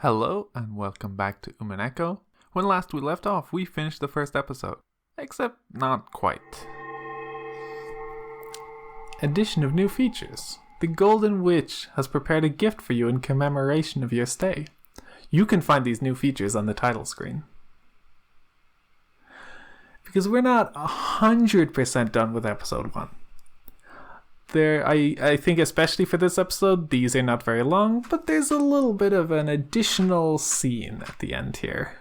Hello and welcome back to Umineko. When last we left off, we finished the first episode. Except not quite. Addition of new features. The Golden Witch has prepared a gift for you in commemoration of your stay. You can find these new features on the title screen. Because we're not 100% done with episode 1. I think especially for this episode, these are not very long, but there's a little bit of an additional scene at the end here.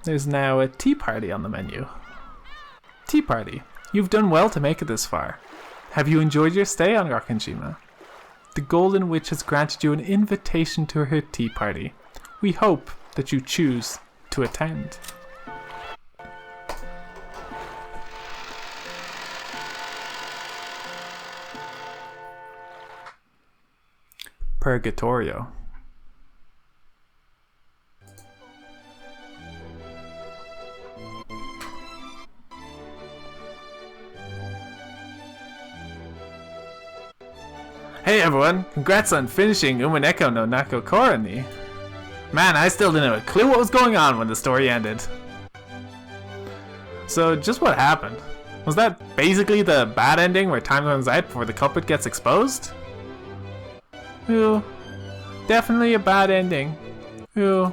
There's now a tea party on the menu. Tea party. You've done well to make it this far. Have you enjoyed your stay on Rokkenshima? The Golden Witch has granted you an invitation to her tea party. We hope that you choose to attend. Purgatorio. Hey everyone, congrats on finishing Umineko no Nako Koroni. Man, I still didn't have a clue what was going on when the story ended. So, just what happened? Was that basically the bad ending where time runs out before the culprit gets exposed? Ooh, definitely a bad ending. Ooh.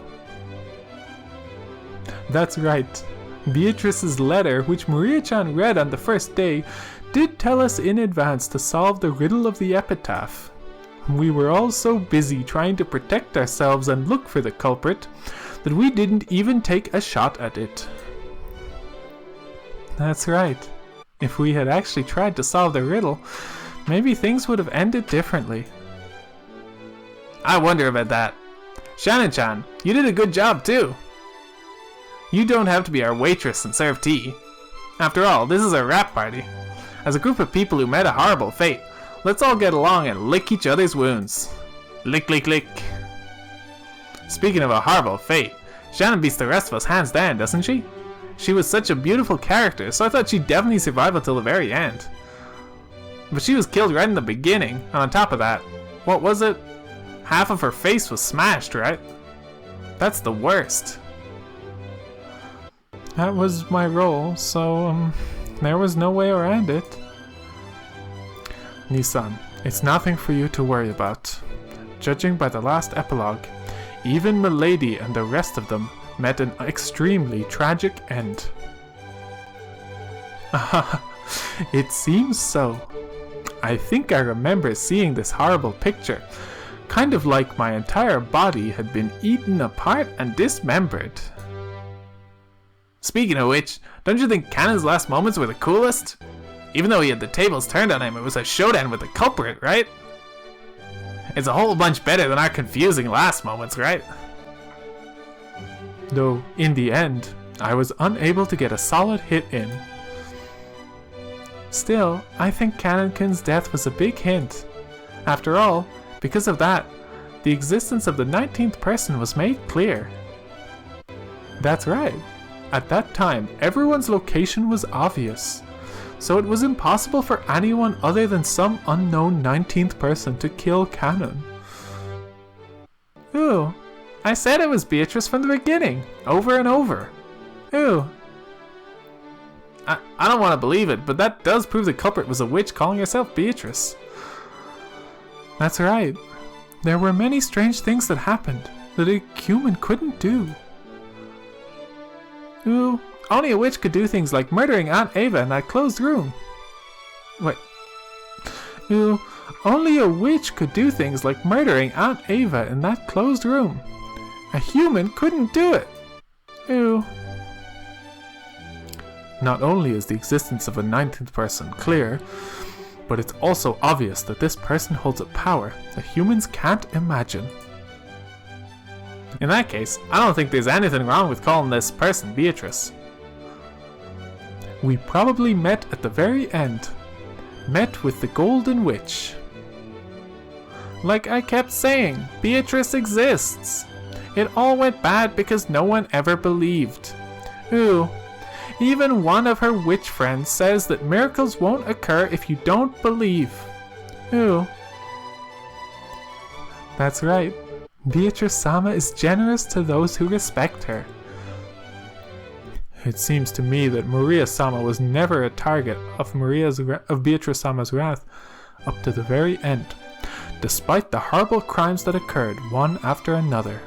That's right. Beatrice's letter, which Maria-chan read on the first day, did tell us in advance to solve the riddle of the epitaph. We were all so busy trying to protect ourselves and look for the culprit that we didn't even take a shot at it. That's right. If we had actually tried to solve the riddle, maybe things would have ended differently. I wonder about that. Shannon-chan, you did a good job too. You don't have to be our waitress and serve tea. After all, this is a rap party. As a group of people who met a horrible fate, let's all get along and lick each other's wounds. Lick, lick, lick. Speaking of a horrible fate, Shannon beats the rest of us hands down, doesn't she? She was such a beautiful character, so I thought she'd definitely survive until the very end. But she was killed right in the beginning, and on top of that, what was it? Half of her face was smashed, right? That's the worst. That was my role, so, there was no way around it. Nisan, it's nothing for you to worry about. Judging by the last epilogue, even Milady and the rest of them met an extremely tragic end. It seems so. I think I remember seeing this horrible picture, kind of like my entire body had been eaten apart and dismembered. Speaking of which, don't you think Cannon's last moments were the coolest? Even though he had the tables turned on him, it was a showdown with the culprit, right? It's a whole bunch better than our confusing last moments, right? Though, in the end, I was unable to get a solid hit in. Still, I think Cannon-kun's death was a big hint. After all, because of that, the existence of the 19th person was made clear. That's right. At that time, everyone's location was obvious, so it was impossible for anyone other than some unknown 19th person to kill Cannon. Ooh, I said it was Beatrice from the beginning, over and over. Ooh. I don't want to believe it, but that does prove the culprit was a witch calling herself Beatrice. That's right. There were many strange things that happened that a human couldn't do. Ooh, only a witch could do things like murdering Aunt Ava in that closed room. Wait. Ooh, only a witch could do things like murdering Aunt Ava in that closed room. A human couldn't do it. Ooh. Not only is the existence of a 19th person clear, but it's also obvious that this person holds a power that humans can't imagine. In that case, I don't think there's anything wrong with calling this person Beatrice. We probably met at the very end. Met with the Golden Witch. Like I kept saying, Beatrice exists. It all went bad because no one ever believed. Ooh. Even one of her witch friends says that miracles won't occur if you don't believe. Ooh. That's right. Beatrice-sama is generous to those who respect her. It seems to me that Maria-sama was never a target of Beatrice-sama's wrath up to the very end, despite the horrible crimes that occurred one after another.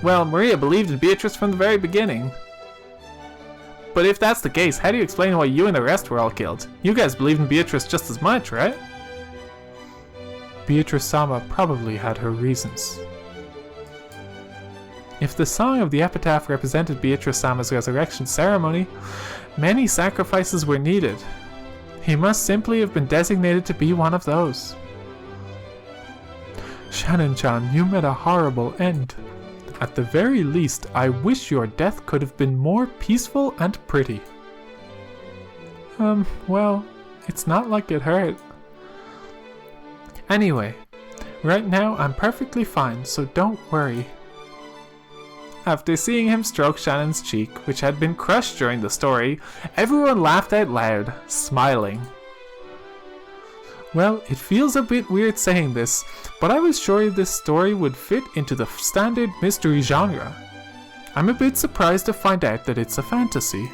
Well, Maria believed in Beatrice from the very beginning. But if that's the case, how do you explain why you and the rest were all killed? You guys believed in Beatrice just as much, right? Beatrice-sama probably had her reasons. If the song of the epitaph represented Beatrice-sama's resurrection ceremony, many sacrifices were needed. He must simply have been designated to be one of those. Shannon-chan, you met a horrible end. At the very least, I wish your death could have been more peaceful and pretty. Well, it's not like it hurt. Anyway, right now I'm perfectly fine, so don't worry. After seeing him stroke Shannon's cheek, which had been crushed during the story, everyone laughed out loud, smiling. Well, it feels a bit weird saying this, but I was sure this story would fit into the standard mystery genre. I'm a bit surprised to find out that it's a fantasy.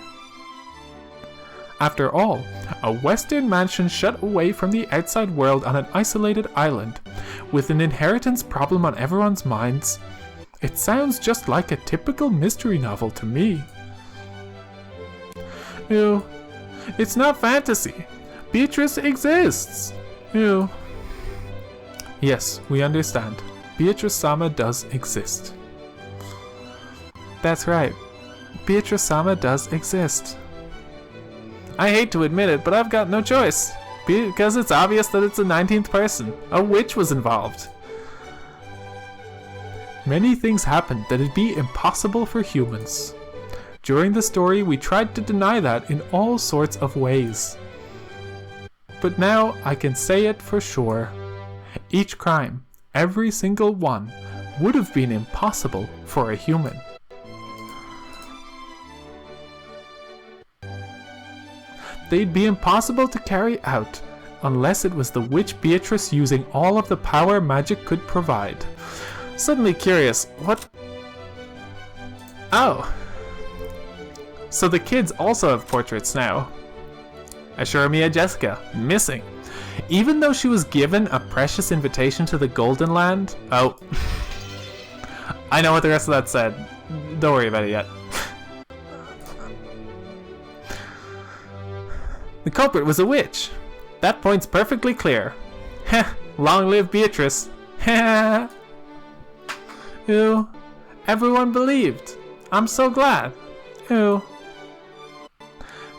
After all, a Western mansion shut away from the outside world on an isolated island, with an inheritance problem on everyone's minds. It sounds just like a typical mystery novel to me. Ew. It's not fantasy. Beatrice exists. Ew. Yes, we understand. Beatrice-sama does exist. That's right. Beatrice-sama does exist. I hate to admit it, but I've got no choice. Because it's obvious that it's a 19th person. A witch was involved. Many things happened that it'd be impossible for humans. During the story, we tried to deny that in all sorts of ways. But now I can say it for sure. Each crime, every single one, would have been impossible for a human. They'd be impossible to carry out unless it was the witch Beatrice using all of the power magic could provide. Suddenly curious, what? Oh. So the kids also have portraits now. Ashura Jessica, missing. Even though she was given a precious invitation to the Golden Land. Oh. I know what the rest of that said. Don't worry about it yet. The culprit was a witch. That point's perfectly clear. Heh, long live Beatrice. Heh. Ew. Everyone believed. I'm so glad. Ew.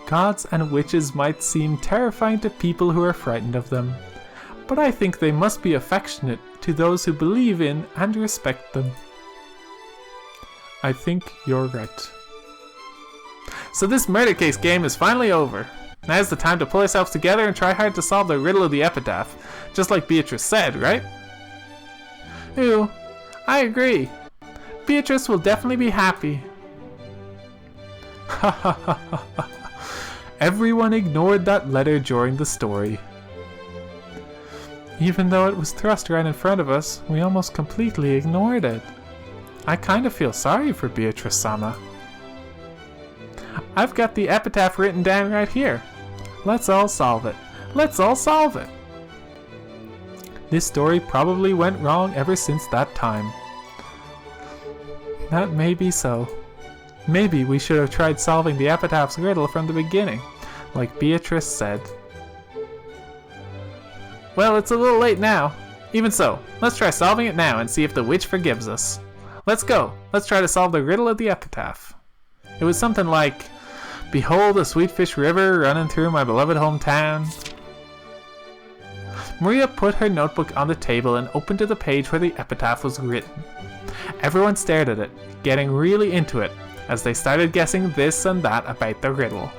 Gods and witches might seem terrifying to people who are frightened of them, but I think they must be affectionate to those who believe in and respect them. I think you're right. So this murder case game is finally over. Now's the time to pull ourselves together and try hard to solve the riddle of the epitaph, just like Beatrice said, right? Ew. I agree. Beatrice will definitely be happy. Ha ha ha ha ha. Everyone ignored that letter during the story. Even though it was thrust right in front of us, we almost completely ignored it. I kind of feel sorry for Beatrice-sama. I've got the epitaph written down right here. Let's all solve it. Let's all solve it. This story probably went wrong ever since that time. That may be so. Maybe we should have tried solving the epitaph's riddle from the beginning, like Beatrice said. Well, it's a little late now. Even so, let's try solving it now and see if the witch forgives us. Let's go. Let's try to solve the riddle of the epitaph. It was something like, "Behold a sweet fish river running through my beloved hometown." Maria put her notebook on the table and opened to the page where the epitaph was written. Everyone stared at it, getting really into it, as they started guessing this and that about the riddle.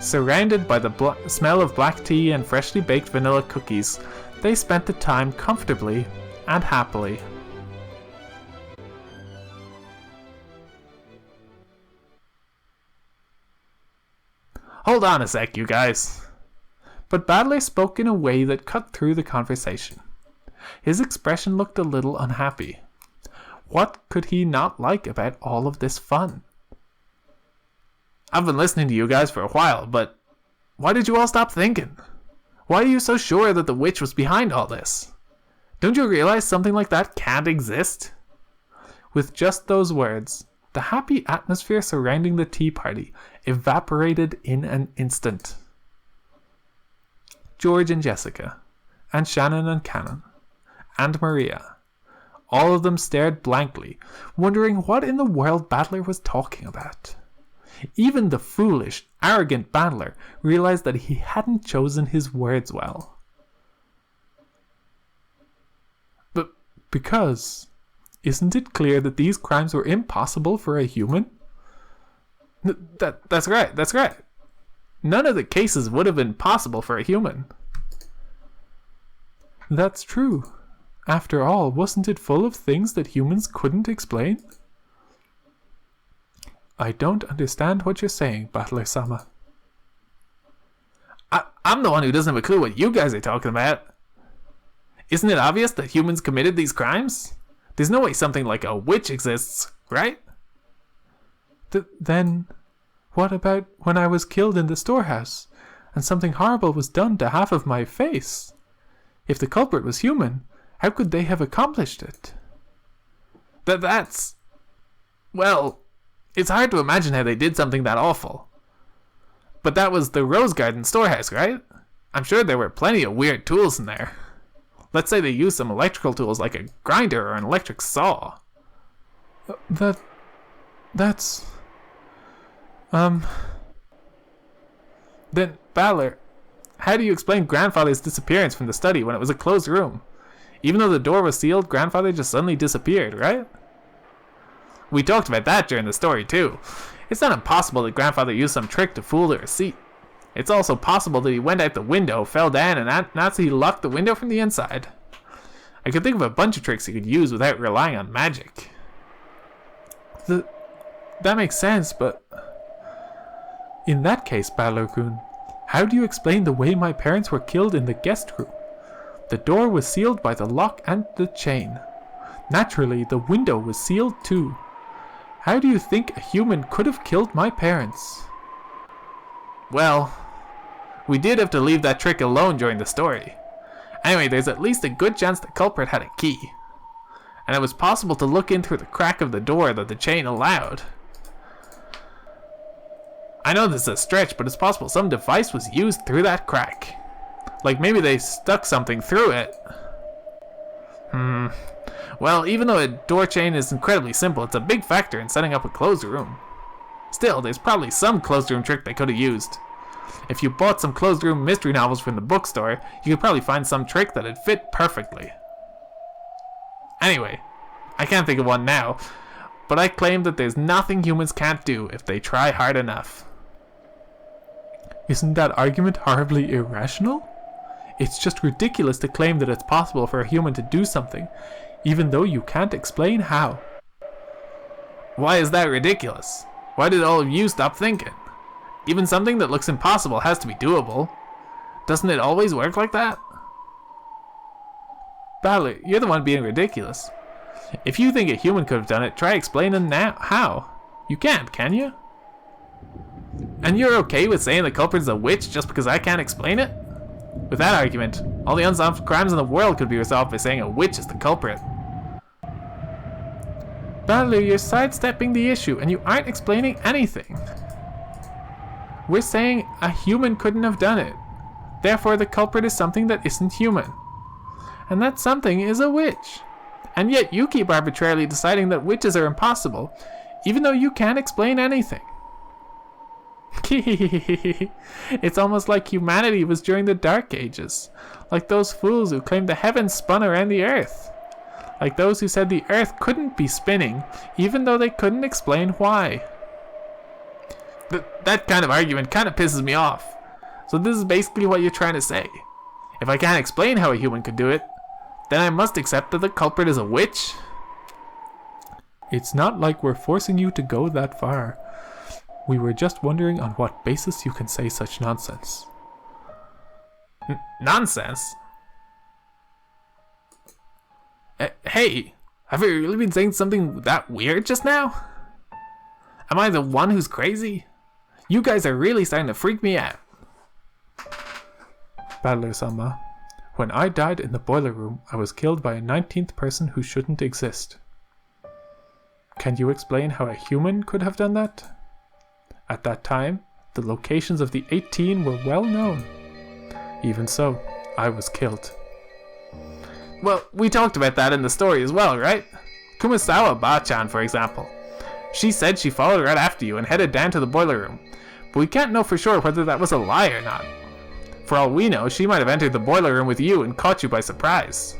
Surrounded by the smell of black tea and freshly baked vanilla cookies, they spent the time comfortably and happily. Hold on a sec, you guys. But Battler spoke in a way that cut through the conversation. His expression looked a little unhappy. What could he not like about all of this fun? I've been listening to you guys for a while, but why did you all stop thinking? Why are you so sure that the witch was behind all this? Don't you realize something like that can't exist? With just those words, the happy atmosphere surrounding the tea party evaporated in an instant. George and Jessica, and Shannon and Cannon, and Maria, all of them stared blankly, wondering what in the world Battler was talking about. Even the foolish, arrogant Battler realized that he hadn't chosen his words well. But because, isn't it clear that these crimes were impossible for a human? That's right. None of the cases would have been possible for a human. That's true. After all, wasn't it full of things that humans couldn't explain? I don't understand what you're saying, Battler-sama. I'm the one who doesn't have a clue what you guys are talking about. Isn't it obvious that humans committed these crimes? There's no way something like a witch exists, right? Then, what about when I was killed in the storehouse, and something horrible was done to half of my face? If the culprit was human, how could they have accomplished it? Well, it's hard to imagine how they did something that awful. But that was the Rose Garden storehouse, right? I'm sure there were plenty of weird tools in there. Let's say they used some electrical tools like a grinder or an electric saw. That's... Then, Battler, how do you explain Grandfather's disappearance from the study when it was a closed room? Even though the door was sealed, Grandfather just suddenly disappeared, right? We talked about that during the story, too. It's not impossible that Grandfather used some trick to fool the receipt. It's also possible that he went out the window, fell down, and he locked the window from the inside. I could think of a bunch of tricks he could use without relying on magic. That makes sense, but... In that case, Battler-kun, how do you explain the way my parents were killed in the guest room? The door was sealed by the lock and the chain. Naturally, the window was sealed too. How do you think a human could have killed my parents? Well, we did have to leave that trick alone during the story. Anyway, there's at least a good chance the culprit had a key. And it was possible to look in through the crack of the door that the chain allowed. I know this is a stretch, but it's possible some device was used through that crack. Like maybe they stuck something through it. Well, even though a door chain is incredibly simple, it's a big factor in setting up a closed room. Still, there's probably some closed room trick they could have used. If you bought some closed room mystery novels from the bookstore, you could probably find some trick that'd fit perfectly. Anyway, I can't think of one now, but I claim that there's nothing humans can't do if they try hard enough. Isn't that argument horribly irrational? It's just ridiculous to claim that it's possible for a human to do something, even though you can't explain how. Why is that ridiculous? Why did all of you stop thinking? Even something that looks impossible has to be doable. Doesn't it always work like that? Battler, you're the one being ridiculous. If you think a human could have done it, try explaining now how. You can't, can you? And you're okay with saying the culprit's a witch just because I can't explain it? With that argument, all the unsolved crimes in the world could be resolved by saying a witch is the culprit. Battler, you're sidestepping the issue and you aren't explaining anything. We're saying a human couldn't have done it. Therefore, the culprit is something that isn't human. And that something is a witch. And yet you keep arbitrarily deciding that witches are impossible, even though you can't explain anything. It's almost like humanity was during the Dark Ages, like those fools who claimed the heavens spun around the earth, like those who said the earth couldn't be spinning, even though they couldn't explain why. That kind of argument kind of pisses me off. So this is basically what you're trying to say. If I can't explain how a human could do it, then I must accept that the culprit is a witch? It's not like we're forcing you to go that far. We were just wondering on what basis you can say such nonsense. Nonsense? Hey, have you really been saying something that weird just now? Am I the one who's crazy? You guys are really starting to freak me out. Battler-sama, when I died in the boiler room, I was killed by a 19th person who shouldn't exist. Can you explain how a human could have done that? At that time, the locations of the 18 were well known. Even so, I was killed. Well, we talked about that in the story as well, right? Kumasawa Ba-chan, for example. She said she followed right after you and headed down to the boiler room, but we can't know for sure whether that was a lie or not. For all we know, she might have entered the boiler room with you and caught you by surprise.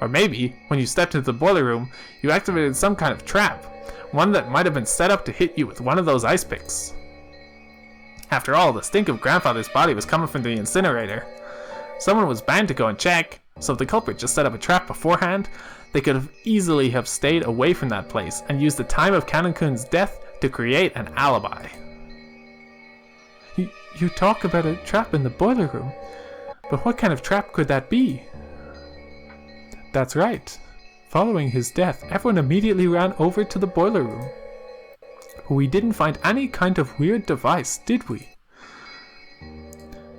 Or maybe, when you stepped into the boiler room, you activated some kind of trap, one that might have been set up to hit you with one of those ice picks. After all, the stink of Grandfather's body was coming from the incinerator. Someone was bound to go and check, so if the culprit just set up a trap beforehand, they could have easily have stayed away from that place and used the time of Kanon-kun's death to create an alibi. You talk about a trap in the boiler room, but what kind of trap could that be? That's right. Following his death, everyone immediately ran over to the boiler room. We didn't find any kind of weird device, did we?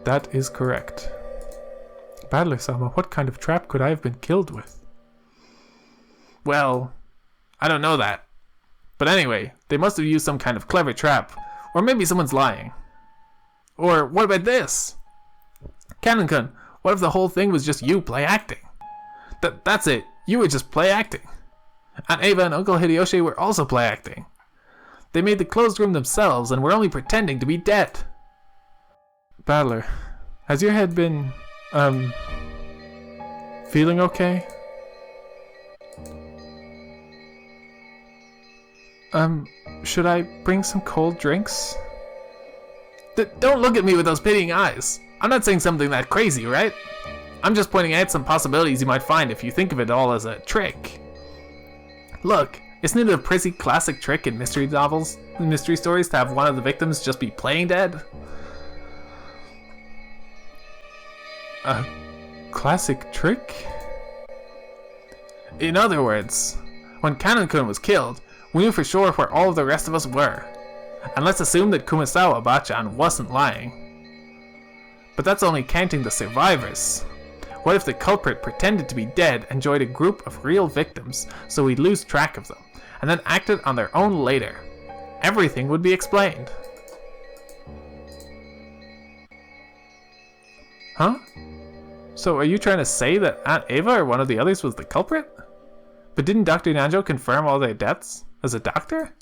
That is correct. Battler-sama, what kind of trap could I have been killed with? Well, I don't know that. But anyway, they must have used some kind of clever trap. Or maybe someone's lying. Or what about this? Kanon-kun, what if the whole thing was just you play acting? That's it, you were just play acting. Aunt Ava and Uncle Hideyoshi were also play acting. They made the closed room themselves and were only pretending to be dead. Battler, has your head been, feeling okay? Should I bring some cold drinks? Don't look at me with those pitying eyes. I'm not saying something that crazy, right? I'm just pointing out some possibilities you might find if you think of it all as a trick. Look, isn't it a pretty classic trick in mystery novels, mystery stories, to have one of the victims just be playing dead? A classic trick? In other words, when Kanon-kun was killed, we knew for sure where all of the rest of us were. And let's assume that Kumasawa Ba-chan wasn't lying. But that's only counting the survivors. What if the culprit pretended to be dead and joined a group of real victims so we'd lose track of them, and then acted on their own later? Everything would be explained. Huh? So are you trying to say that Aunt Ava or one of the others was the culprit? But didn't Dr. Nanjo confirm all their deaths as a doctor?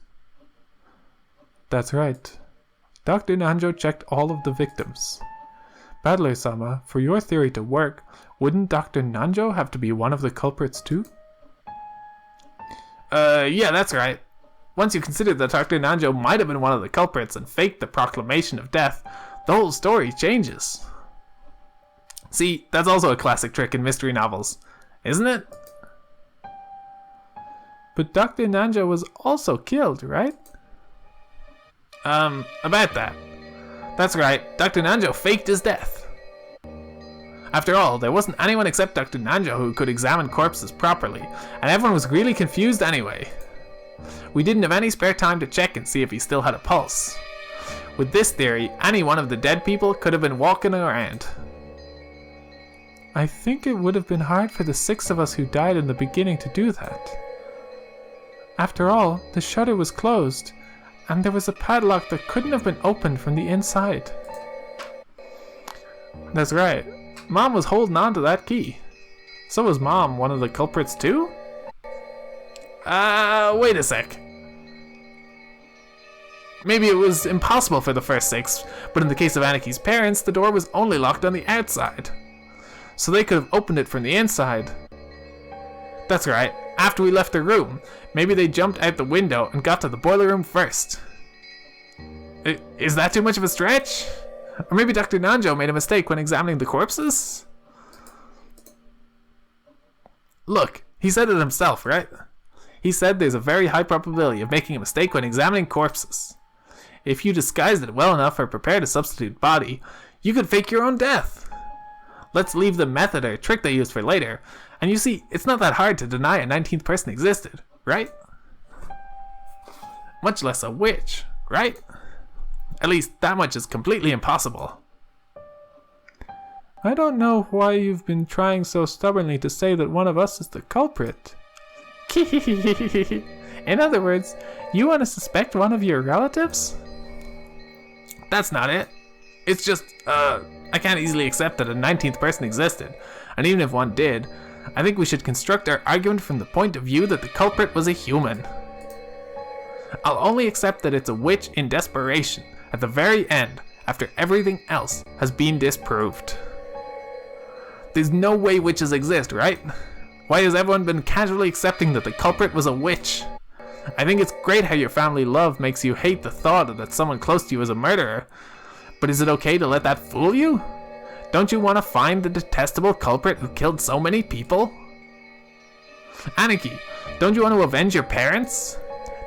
That's right. Dr. Nanjo checked all of the victims. Battler-sama, for your theory to work, wouldn't Dr. Nanjo have to be one of the culprits too? Yeah, that's right. Once you consider that Dr. Nanjo might have been one of the culprits and faked the proclamation of death, the whole story changes. See, that's also a classic trick in mystery novels, isn't it? But Dr. Nanjo was also killed, right? About that. That's right, Dr. Nanjo faked his death. After all, there wasn't anyone except Dr. Nanjo who could examine corpses properly, and everyone was really confused anyway. We didn't have any spare time to check and see if he still had a pulse. With this theory, any one of the dead people could have been walking around. I think it would have been hard for the 6 of us who died in the beginning to do that. After all, the shutter was closed, and there was a padlock that couldn't have been opened from the inside. That's right. Mom was holding on to that key. So was Mom one of the culprits too? Wait a sec. Maybe it was impossible for the first 6, but in the case of Aniki's parents, the door was only locked on the outside. So they could have opened it from the inside. That's right. After we left the room, maybe they jumped out the window and got to the boiler room first. Is that too much of a stretch? Or maybe Dr. Nanjo made a mistake when examining the corpses? Look, he said it himself, right? He said there's a very high probability of making a mistake when examining corpses. if you disguised it well enough or prepared a substitute body, you could fake your own death. Let's leave the method or trick they used for later. And you see, it's not that hard to deny a 19th person existed, right? Much less a witch, right? At least that much is completely impossible. I don't know why you've been trying so stubbornly to say that one of us is the culprit. In other words, you want to suspect one of your relatives? That's not it. It's just, I can't easily accept that a 19th person existed. And even if one did, I think we should construct our argument from the point of view that the culprit was a human. I'll only accept that it's a witch in desperation, at the very end, after everything else has been disproved. There's no way witches exist, right? Why has everyone been casually accepting that the culprit was a witch? I think it's great how your family love makes you hate the thought that someone close to you is a murderer. But is it okay to let that fool you? Don't you want to find the detestable culprit who killed so many people? Aniki, don't you want to avenge your parents?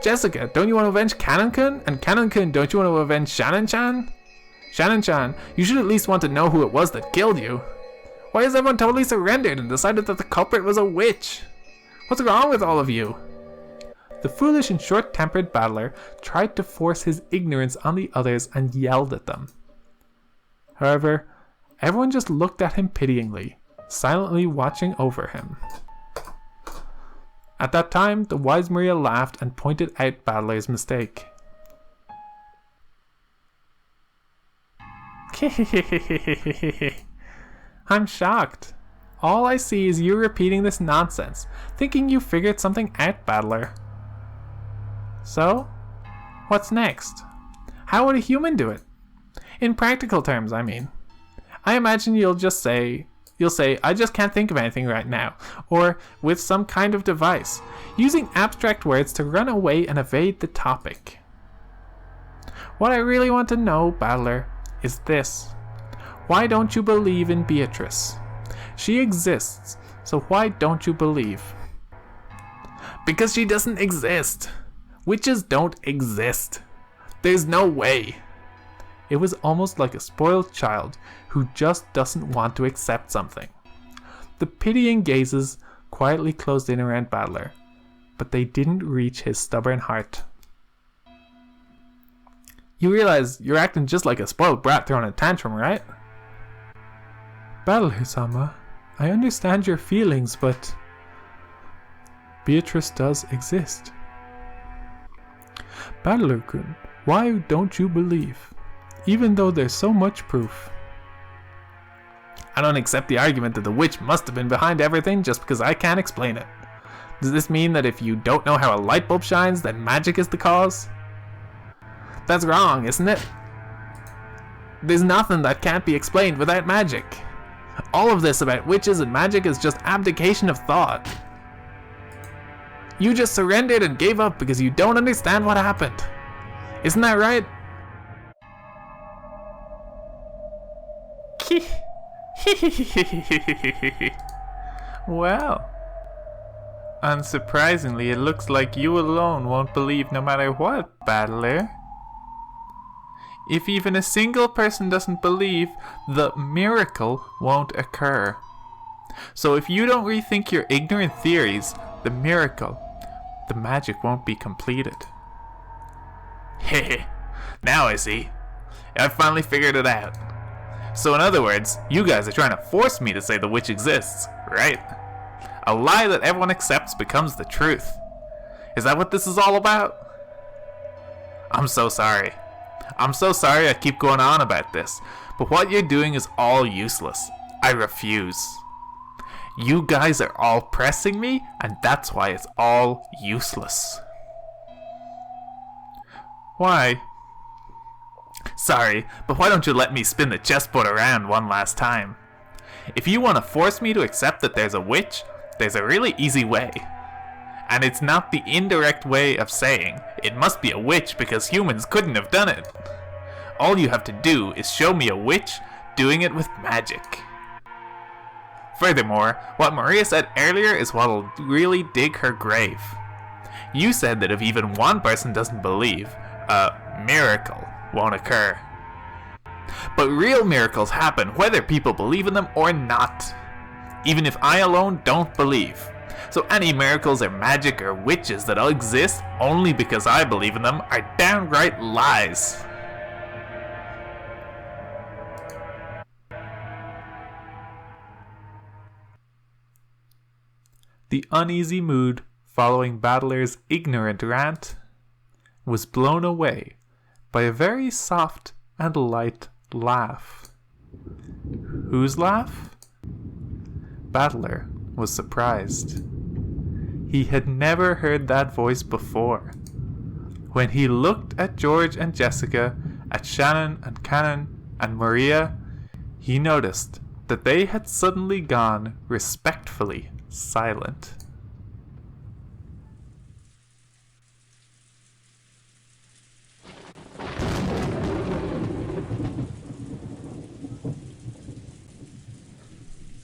Jessica, don't you want to avenge Kanon-kun? And Kanon-kun, don't you want to avenge Shannon-chan? Shannon-chan, you should at least want to know who it was that killed you. Why has everyone totally surrendered and decided that the culprit was a witch? What's wrong with all of you? The foolish and short-tempered battler tried to force his ignorance on the others and yelled at them. However, everyone just looked at him pityingly, silently watching over him. At that time, the wise Maria laughed and pointed out Battler's mistake. I'm shocked. All I see is you repeating this nonsense, thinking you figured something out, Battler. So, what's next? How would a human do it? In practical terms, I mean. I imagine you'll say, I just can't think of anything right now, or with some kind of device, using abstract words to run away and evade the topic. What I really want to know, Battler, is this. Why don't you believe in Beatrice? She exists, so why don't you believe? Because she doesn't exist. Witches don't exist. There's no way. It was almost like a spoiled child who just doesn't want to accept something. The pitying gazes quietly closed in around Battler, but they didn't reach his stubborn heart. You realize you're acting just like a spoiled brat throwing a tantrum, right? Battler-sama, I understand your feelings, but Beatrice does exist. Battler-kun, why don't you believe? Even though there's so much proof. I don't accept the argument that the witch must have been behind everything just because I can't explain it. Does this mean that if you don't know how a light bulb shines, then magic is the cause? That's wrong, isn't it? There's nothing that can't be explained without magic. All of this about witches and magic is just abdication of thought. You just surrendered and gave up because you don't understand what happened. Isn't that right? Well, unsurprisingly, it looks like you alone won't believe no matter what, Battler. If even a single person doesn't believe, the miracle won't occur. So if you don't rethink your ignorant theories, the miracle, the magic won't be completed. Hehe, now I see. I've finally figured it out. So in other words, you guys are trying to force me to say the witch exists, right? A lie that everyone accepts becomes the truth. Is that what this is all about? I'm so sorry. I'm so sorry I keep going on about this, but what you're doing is all useless. I refuse. You guys are all pressing me, and that's why it's all useless. Why? Sorry, but why don't you let me spin the chessboard around one last time? If you want to force me to accept that there's a witch, there's a really easy way. And it's not the indirect way of saying, it must be a witch because humans couldn't have done it. All you have to do is show me a witch doing it with magic. Furthermore, what Maria said earlier is what'll really dig her grave. You said that if even one person doesn't believe, a miracle won't occur. But real miracles happen whether people believe in them or not, even if I alone don't believe. So any miracles or magic or witches that exist only because I believe in them are downright lies. The uneasy mood following Battler's ignorant rant was blown away by a very soft and light laugh. Whose laugh? Battler was surprised. He had never heard that voice before. When he looked at George and Jessica, at Shannon and Cannon and Maria, he noticed that they had suddenly gone respectfully silent.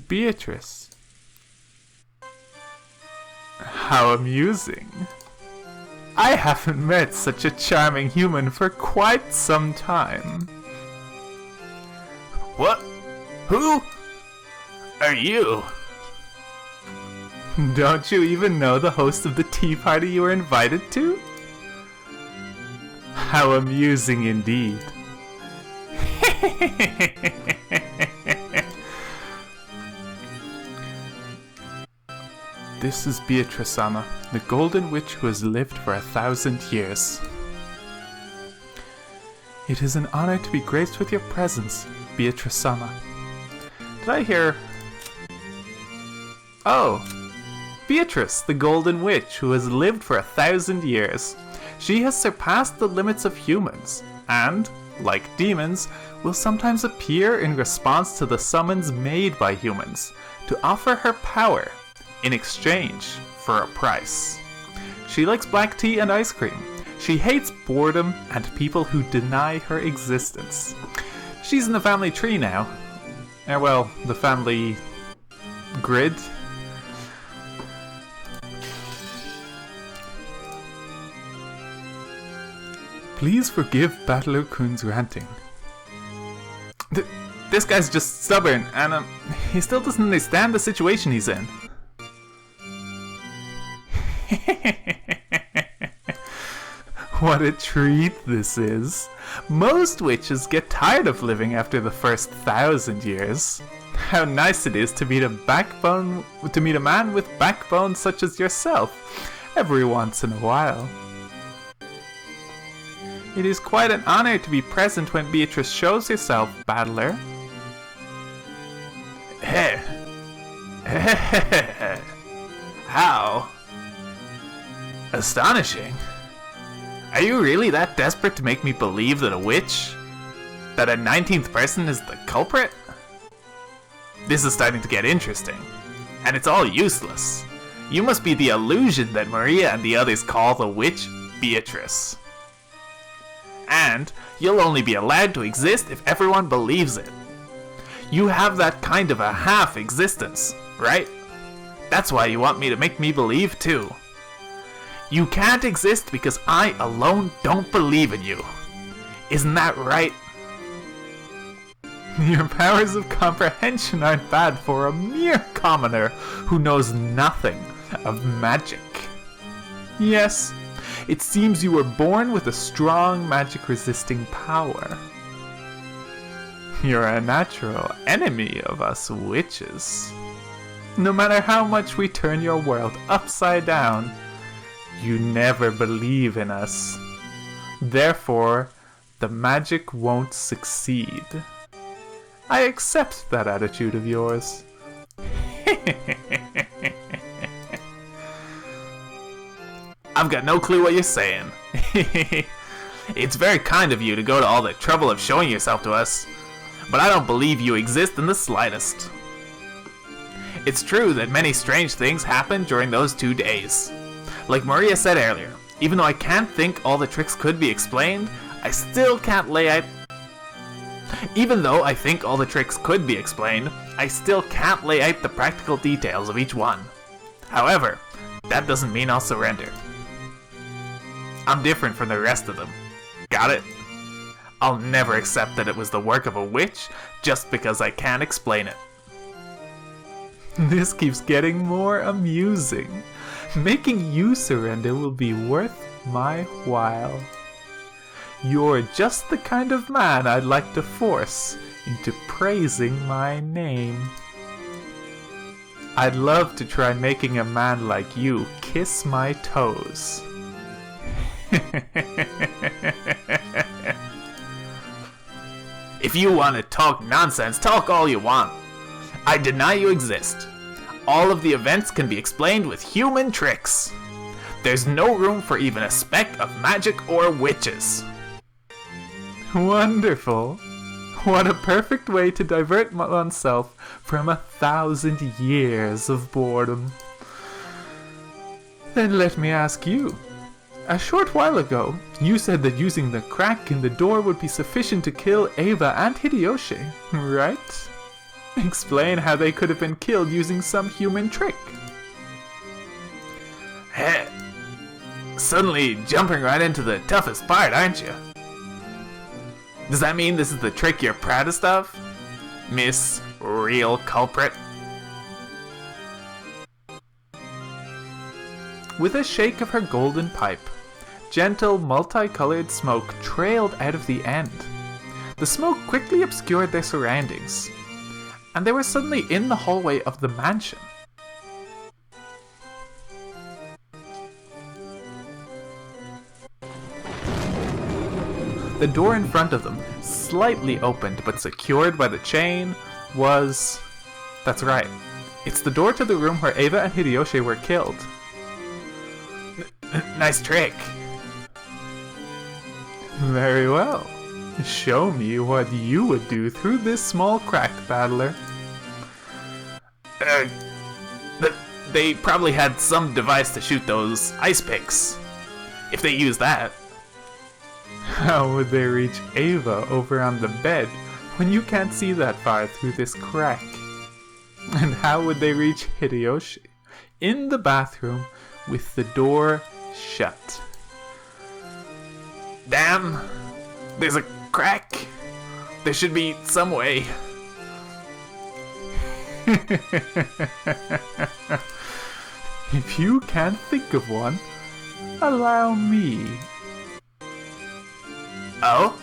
Beatrice. How amusing. I haven't met such a charming human for quite some time. What? Who are you? Don't you even know the host of the tea party you were invited to? How amusing indeed. This is Beatrice-sama, the golden witch who has lived for 1,000 years. It is an honor to be graced with your presence, Beatrice-sama. Did I hear... Oh! Beatrice, the golden witch who has lived for 1,000 years. She has surpassed the limits of humans, and, like demons, will sometimes appear in response to the summons made by humans, to offer her power, in exchange for a price. She likes black tea and ice cream. She hates boredom and people who deny her existence. She's in the family tree now. Well, the family grid. Please forgive Battler-kun's ranting. This guy's just stubborn, and he still doesn't understand the situation he's in. What a treat this is. Most witches get tired of living after the first 1,000 years. How nice it is to meet a man with backbone such as yourself every once in a while. It is quite an honor to be present when Beatrice shows herself, Battler. How astonishing. Are you really that desperate to make me believe that a witch, that a 19th person is the culprit? This is starting to get interesting, and it's all useless. You must be the illusion that Maria and the others call the witch Beatrice. And you'll only be allowed to exist if everyone believes it. You have that kind of a half existence, right? That's why you want me to make me believe too. You can't exist because I alone don't believe in you. Isn't that right? Your powers of comprehension aren't bad for a mere commoner who knows nothing of magic. Yes, it seems you were born with a strong magic-resisting power. You're a natural enemy of us witches. No matter how much we turn your world upside down, you never believe in us. Therefore, the magic won't succeed. I accept that attitude of yours. I've got no clue what you're saying. It's very kind of you to go to all the trouble of showing yourself to us, but I don't believe you exist in the slightest. It's true that many strange things happened during those 2 days. Like Maria said earlier, even though I can't think all the tricks could be explained, I still can't lay out... Even though I think all the tricks could be explained, I still can't lay out the practical details of each one. However, that doesn't mean I'll surrender. I'm different from the rest of them. Got it? I'll never accept that it was the work of a witch just because I can't explain it. This keeps getting more amusing. Making you surrender will be worth my while. You're just the kind of man I'd like to force into praising my name. I'd love to try making a man like you kiss my toes. If you want to talk nonsense, talk all you want. I deny you exist. All of the events can be explained with human tricks. There's no room for even a speck of magic or witches. Wonderful. What a perfect way to divert oneself from 1,000 years of boredom. Then let me ask you. A short while ago, you said that using the crack in the door would be sufficient to kill Eva and Hideyoshi, right? Explain how they could have been killed using some human trick. Heh. Suddenly jumping right into the toughest part, aren't you? Does that mean this is the trick you're proudest of, Miss Real Culprit? With a shake of her golden pipe, gentle, multicolored smoke trailed out of the end. The smoke quickly obscured their surroundings, and they were suddenly in the hallway of the mansion. The door in front of them, slightly opened but secured by the chain, was... That's right. It's the door to the room where Eva and Hideyoshi were killed. Nice trick. Very well. Show me what you would do through this small crack, battler. They probably had some device to shoot those ice picks. If they use that. How would they reach Eva over on the bed when you can't see that far through this crack? And how would they reach Hideyoshi in the bathroom with the door shut? Damn, there's a crack. There should be some way. If you can't think of one, allow me. Oh?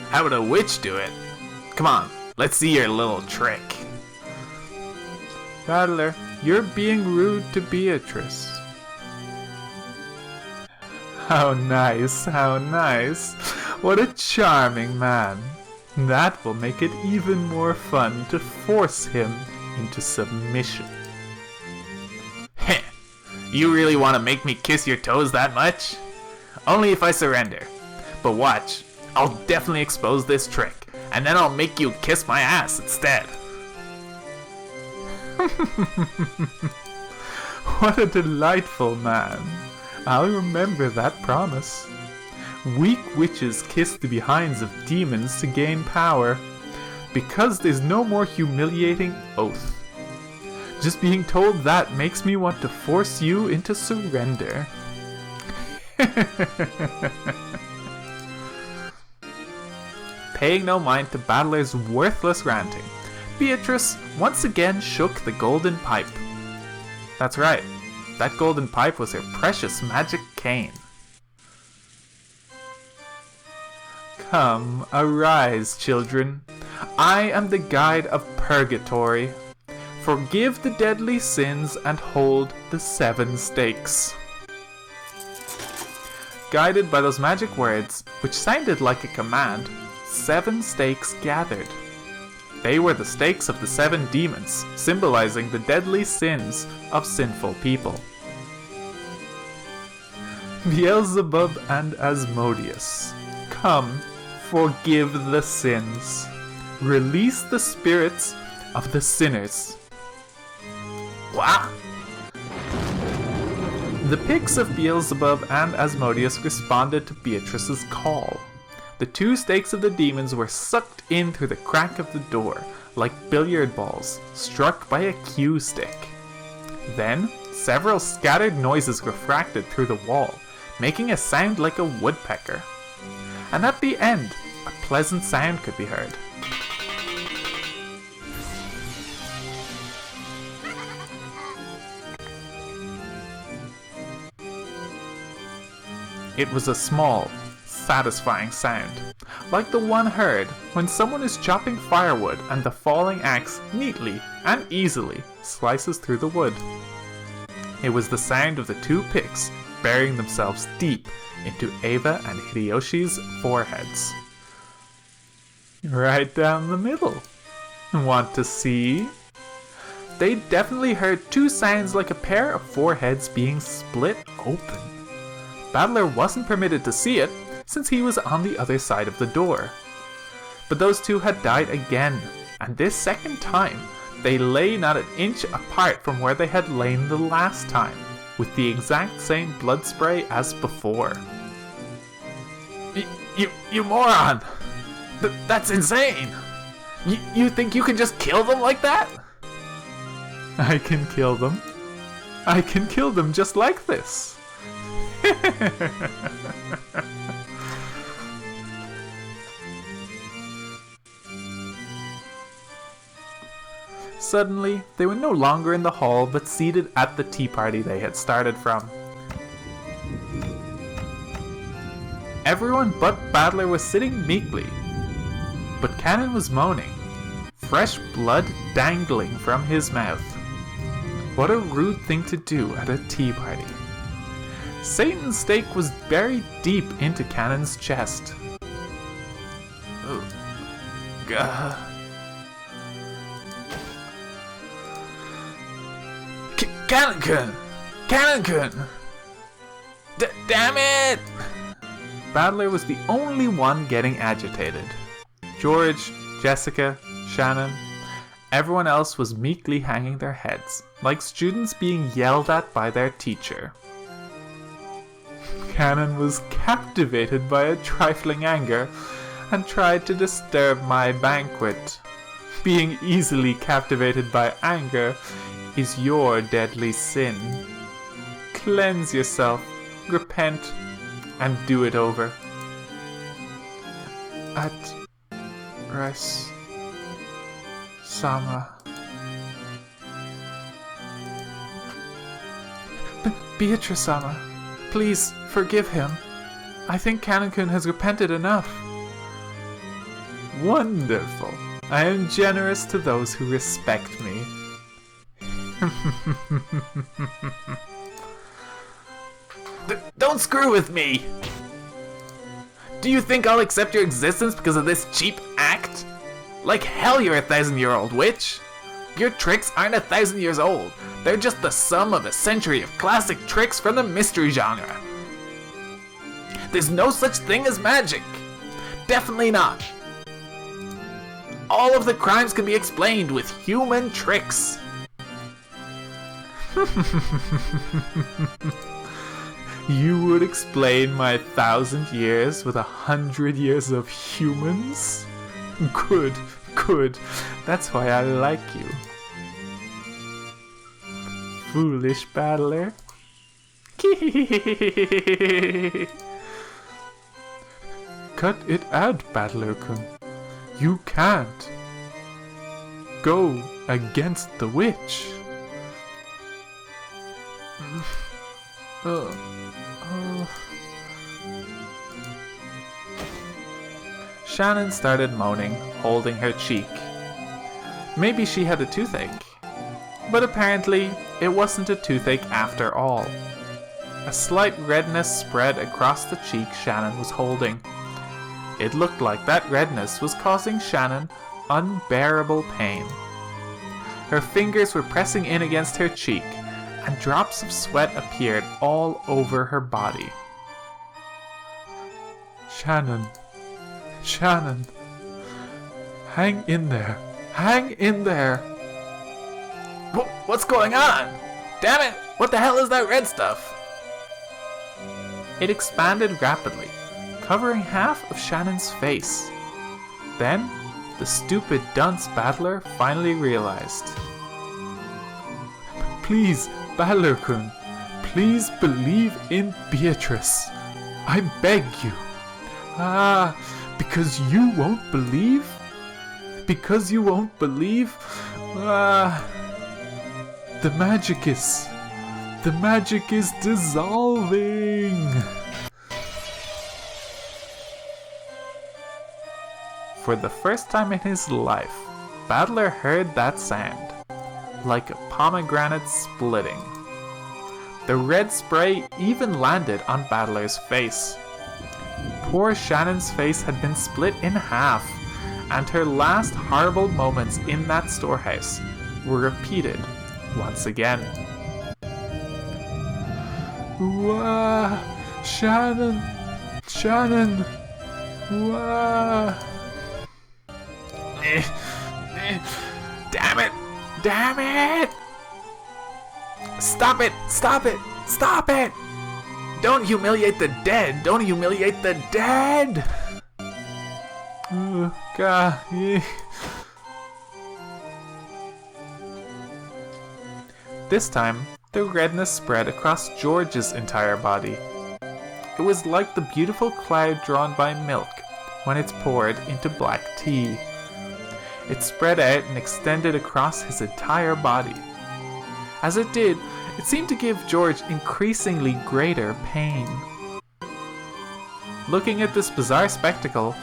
How would a witch do it? Come on, let's see your little trick. Battler, you're being rude to Beatrice. How nice, how nice. What a charming man. That will make it even more fun to force him into submission. Heh, you really want to make me kiss your toes that much? Only if I surrender. But watch, I'll definitely expose this trick, and then I'll make you kiss my ass instead. What a delightful man. I'll remember that promise. Weak witches kiss the behinds of demons to gain power, because there's no more humiliating oath. Just being told that makes me want to force you into surrender. Paying no mind to Battler's worthless ranting, Beatrice once again shook the golden pipe. That's right, that golden pipe was her precious magic cane. Come, arise, children. I am the guide of purgatory. Forgive the deadly sins and hold the 7 stakes. Guided by those magic words, which sounded like a command, 7 stakes gathered. They were the stakes of the 7 demons, symbolizing the deadly sins of sinful people. Beelzebub and Asmodeus, come, forgive the sins. Release the spirits of the sinners. What? The pigs of Beelzebub and Asmodeus responded to Beatrice's call. The 2 stakes of the demons were sucked in through the crack of the door, like billiard balls struck by a cue stick. Then, several scattered noises refracted through the wall, making a sound like a woodpecker. And at the end, a pleasant sound could be heard. It was a small, satisfying sound, like the one heard when someone is chopping firewood and the falling axe neatly and easily slices through the wood. It was the sound of the two picks burying themselves deep into Eva and Hideyoshi's foreheads. Right down the middle. Want to see? They definitely heard two sounds like a pair of foreheads being split open. Battler wasn't permitted to see it, since he was on the other side of the door. But those two had died again, and this second time, they lay not an inch apart from where they had lain the last time, with the exact same blood spray as before. You moron! That's insane! You think you can just kill them like that? I can kill them. I can kill them just like this. Suddenly, they were no longer in the hall but seated at the tea party they had started from. Everyone but Battler was sitting meekly, but Cannon was moaning, fresh blood dangling from his mouth. What a rude thing to do at a tea party. Satan's stake was buried deep into Cannon's chest. Cannon-kun! Cannon-kun! Damn it! Battler was the only one getting agitated. George, Jessica, Shannon, everyone else was meekly hanging their heads, like students being yelled at by their teacher. Cannon was captivated by a trifling anger, and tried to disturb my banquet. Being easily captivated by anger is your deadly sin. Cleanse yourself, repent, and do it over. At Rice Sama. Beatrice-sama, please forgive him. I think Cannon-kun has repented enough. Wonderful. I am generous to those who respect me. Don't screw with me! Do you think I'll accept your existence because of this cheap act? Like hell you're a 1,000-year-old witch! Your tricks aren't 1,000 years old. They're just the sum of a century of classic tricks from the mystery genre. There's no such thing as magic. Definitely not. All of the crimes can be explained with human tricks. You would explain my 1,000 years with 100 years of humans? Good, good. That's why I like you. Foolish battler. Cut it out, Battler-kun. You can't go against the witch. Shannon started moaning, holding her cheek. Maybe she had a toothache. But apparently, it wasn't a toothache after all. A slight redness spread across the cheek Shannon was holding. It looked like that redness was causing Shannon unbearable pain. Her fingers were pressing in against her cheek, and drops of sweat appeared all over her body. Shannon, Shannon, hang in there, hang in there. What's going on? Damn it, what the hell is that red stuff? It expanded rapidly, covering half of Shannon's face. Then, the stupid dunce Battler finally realized. Please, Battler-kun, please believe in Beatrice. I beg you. Because you won't believe? Because you won't believe? The magic is dissolving. For the first time in his life, Battler heard that sound, like a pomegranate splitting. The red spray even landed on Battler's face. Poor Shannon's face had been split in half, and her last horrible moments in that storehouse were repeated once again. Wah! Shannon! Shannon! Wah! Damn it! Damn it! Stop it! Stop it! Stop it! Don't humiliate the dead! Don't humiliate the dead! Oh, God. This time, the redness spread across George's entire body. It was like the beautiful cloud drawn by milk when it's poured into black tea. It spread out and extended across his entire body. As it did, it seemed to give George increasingly greater pain. Looking at this bizarre spectacle,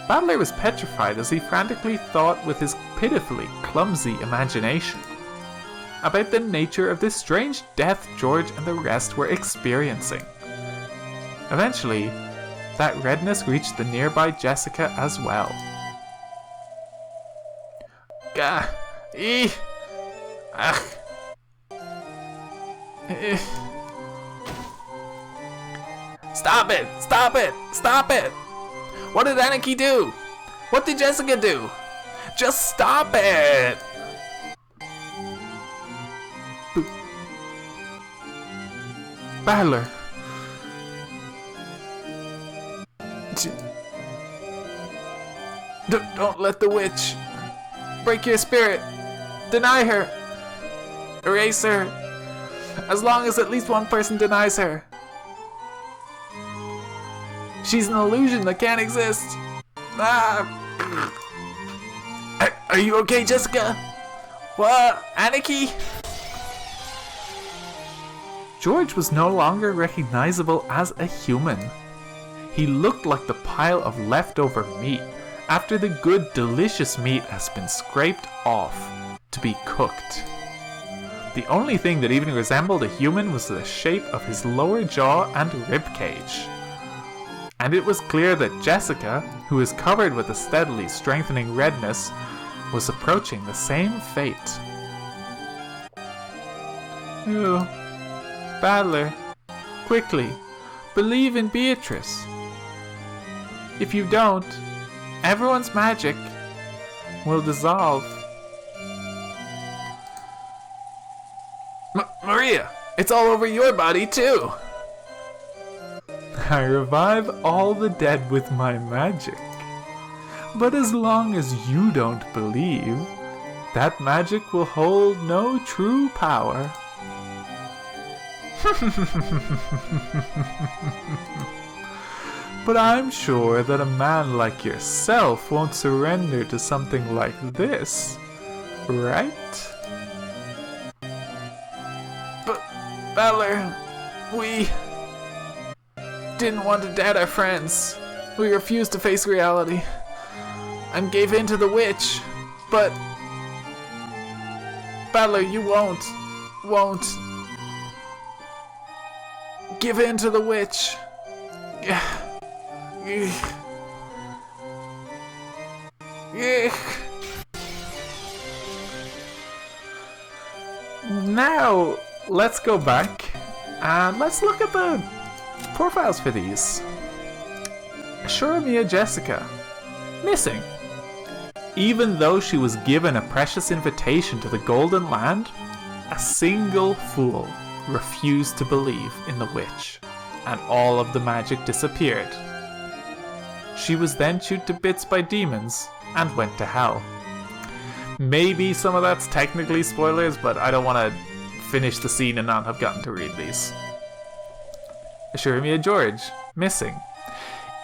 Battler was petrified as he frantically thought with his pitifully clumsy imagination about the nature of this strange death George and the rest were experiencing. Eventually, that redness reached the nearby Jessica as well. Gah! Eeh! Ugh! Stop it! Stop it! Stop it! What did Anarchy do? What did Jessica do? Just stop it! Battler. Don't let the witch break your spirit. Deny her. Erase her. As long as at least one person denies her. She's an illusion that can't exist. Are you okay, Jessica? What? Anarchy? George was no longer recognizable as a human. He looked like the pile of leftover meat after the good, delicious meat has been scraped off to be cooked. The only thing that even resembled a human was the shape of his lower jaw and ribcage. And it was clear that Jessica, who was covered with a steadily strengthening redness, was approaching the same fate. Oh, Battler, quickly, believe in Beatrice. If you don't, everyone's magic will dissolve. Maria, it's all over your body too. I revive all the dead with my magic. But as long as you don't believe, that magic will hold no true power. But I'm sure that a man like yourself won't surrender to something like this, right? But, Battler, we didn't want to doubt our friends. We refused to face reality and gave in to the witch. But, Battler, you won't give in to the witch. Now, let's go back and let's look at the profiles for these. Shuramiya Jessica, missing. Even though she was given a precious invitation to the Golden Land, a single fool refused to believe in the witch, and all of the magic disappeared. She was then chewed to bits by demons and went to hell. Maybe some of that's technically spoilers, but I don't want to finish the scene and not have gotten to read these. Shuramiya George, missing.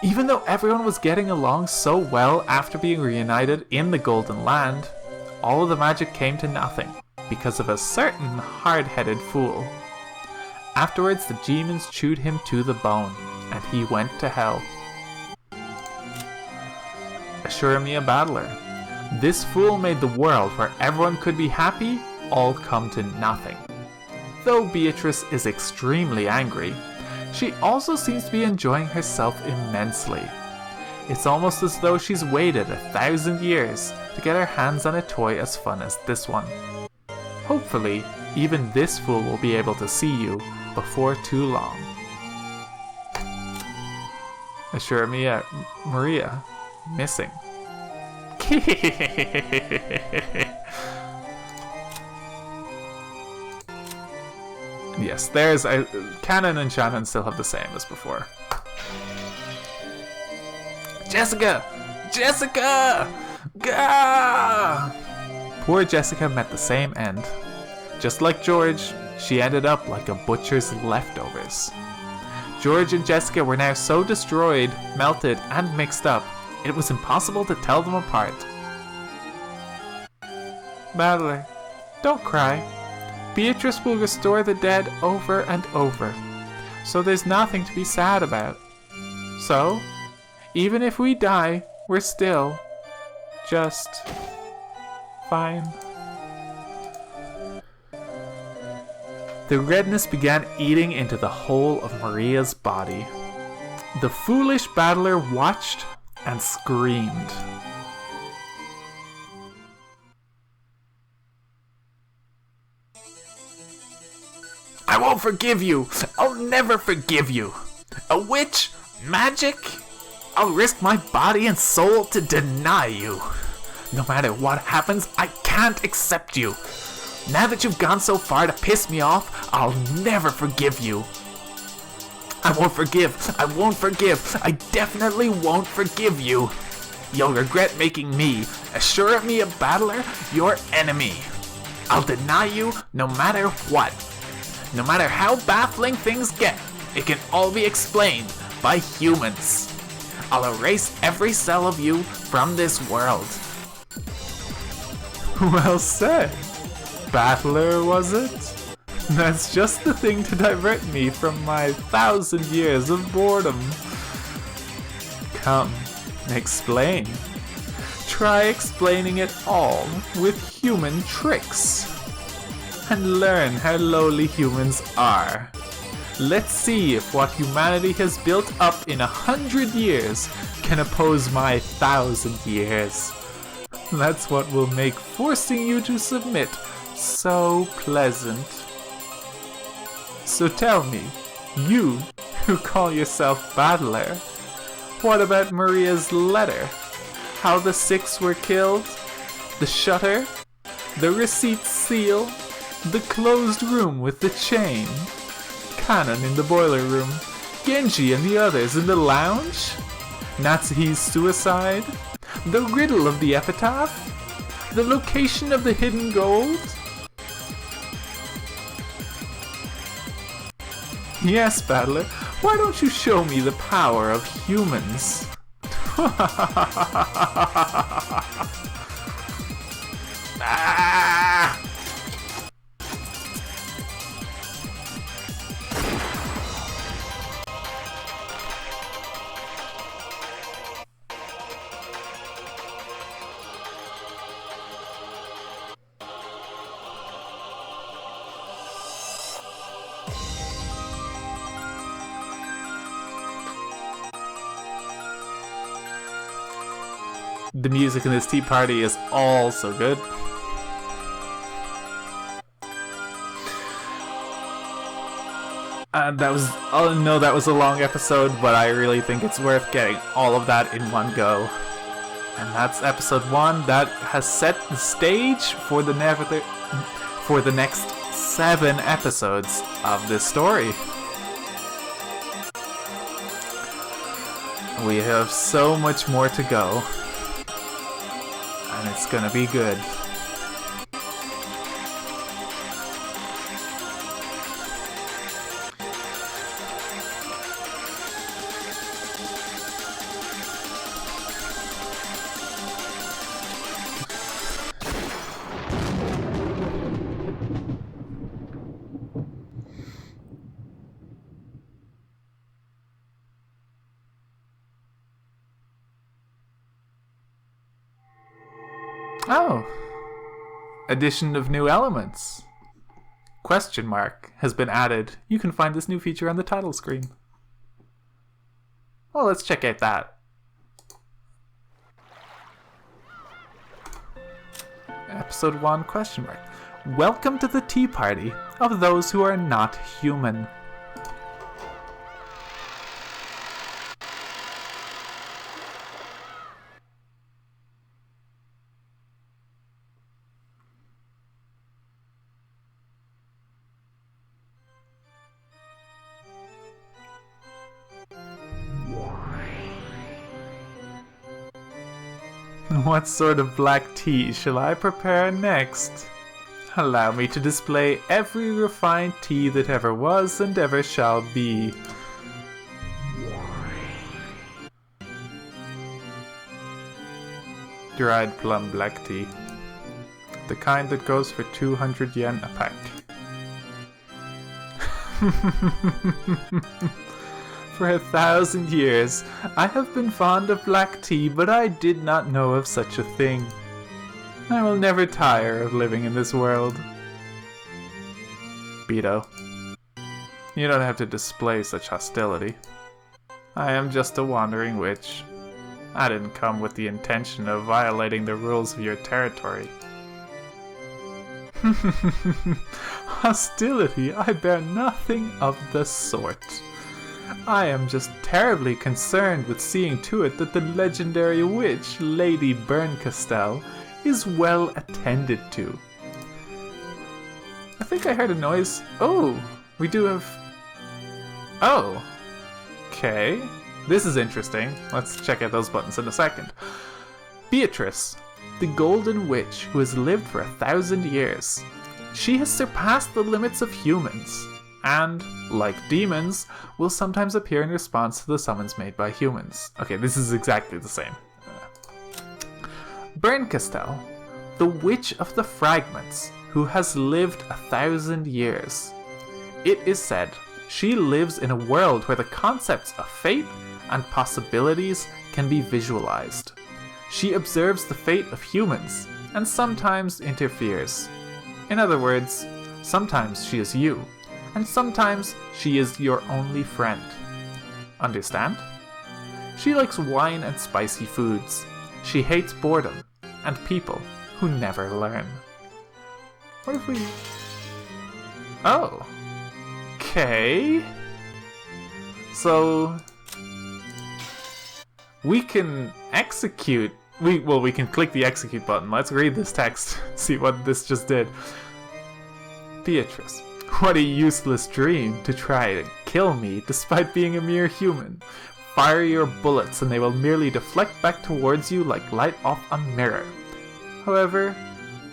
Even though everyone was getting along so well after being reunited in the Golden Land, all of the magic came to nothing because of a certain hard-headed fool. Afterwards, the demons chewed him to the bone, and he went to hell. Assure me a battler. This fool made the world where everyone could be happy all come to nothing. Though Beatrice is extremely angry, she also seems to be enjoying herself immensely. It's almost as though she's waited 1,000 years to get her hands on a toy as fun as this one. Hopefully, even this fool will be able to see you before too long. Assure me, Maria, missing. Yes, there's Canon and Shannon still have the same as before. Jessica! Jessica! Gah! Poor Jessica met the same end. Just like George, she ended up like a butcher's leftovers. George and Jessica were now so destroyed, melted, and mixed up, it was impossible to tell them apart. Battler, don't cry. Beatrice will restore the dead over and over, so there's nothing to be sad about. So, even if we die, we're still just fine. The redness began eating into the whole of Maria's body. The foolish battler watched and screamed. I won't forgive you! I'll never forgive you! A witch? Magic? I'll risk my body and soul to deny you. No matter what happens, I can't accept you. Now that you've gone so far to piss me off, I'll never forgive you. I won't forgive. I won't forgive. I definitely won't forgive you. You'll regret making me, assure me a battler, your enemy. I'll deny you no matter what. No matter how baffling things get, it can all be explained by humans. I'll erase every cell of you from this world. Well said. Battler, was it? That's just the thing to divert me from my 1,000 years of boredom. Come, explain. Try explaining it all with human tricks. And learn how lowly humans are. Let's see if what humanity has built up in 100 years can oppose my 1,000 years. That's what will make forcing you to submit so pleasant. So tell me, you who call yourself Battler, what about Maria's letter? How the 6 were killed? The shutter? The receipt seal? The closed room with the chain? Kanon in the boiler room? Genji and the others in the lounge? Natsuhi's suicide? The riddle of the epitaph? The location of the hidden gold? Yes, Battler, why don't you show me the power of humans? Ah! The music in this tea party is all so good. And that was, oh no, that was a long episode, but I really think it's worth getting all of that in one go. And that's episode 1 that has set the stage for the next 7 episodes of this story. We have so much more to go. And it's gonna be good. Oh. Addition of new elements. Question mark has been added. You can find this new feature on the title screen. Well, let's check out that. Episode 1 question mark. Welcome to the tea party of those who are not human. What sort of black tea shall I prepare next? Allow me to display every refined tea that ever was and ever shall be. Dried plum black tea. The kind that goes for 200 yen a pack. For 1,000 years, I have been fond of black tea, but I did not know of such a thing. I will never tire of living in this world. Beto, you don't have to display such hostility. I am just a wandering witch. I didn't come with the intention of violating the rules of your territory. Hostility? I bear nothing of the sort. I am just terribly concerned with seeing to it that the legendary witch, Lady Berncastel, is well attended to. I think I heard a noise. Oh, we do have... Oh. Okay. This is interesting. Let's check out those buttons in a second. Beatrice, the golden witch who has lived for 1,000 years. She has surpassed the limits of humans, and, like demons, will sometimes appear in response to the summons made by humans. Okay, this is exactly the same. Berncastel, the Witch of the Fragments, who has lived 1,000 years. It is said she lives in a world where the concepts of fate and possibilities can be visualized. She observes the fate of humans, and sometimes interferes. In other words, sometimes she is you, and sometimes she is your only friend. Understand? She likes wine and spicy foods. She hates boredom and people who never learn. What if we... Oh. Okay. So... we can execute... we can click the execute button. Let's read this text. See what this just did. Beatrice. What a useless dream to try to kill me despite being a mere human. Fire your bullets and they will merely deflect back towards you like light off a mirror. However,